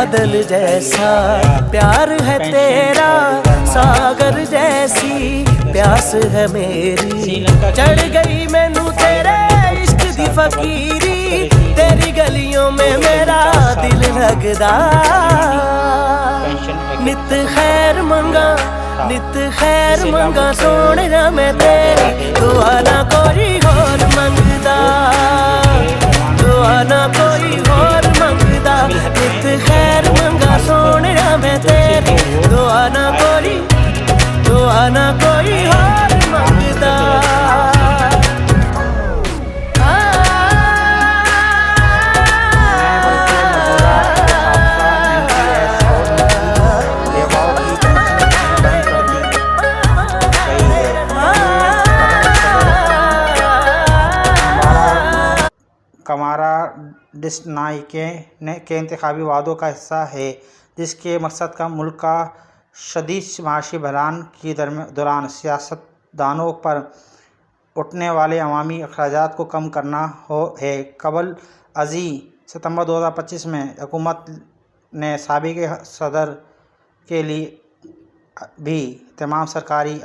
बादल जैसा प्यार है तेरा, सागर जैसी प्यास है मेरी। चढ़ गई मैनू तेरे इश्क दी फकीरी, तेरी गलियों में मेरा दिल लगदा। नित खैर मंगा, नित खैर मंगा सोने मैं तेरी, दुआ ना कोई होर मंगदा, दुआ ना कोई होर मंगदा। नित खैर मंगा सोने मैं तेरी, दुआ ना कोई होर मंगदा। कमारा डिसनाइके के इंतखाबी वादों का हिस्सा है, जिसके मकसद का मुल्क का शदीद माशी बहरान के दौरान सियासतदानों पर उठने वाले अवामी अखराजात को कम करना है। कबल अजी सितंबर 2025 में हुकूमत ने साबिक़ सदर के लिए भी तमाम सरकारी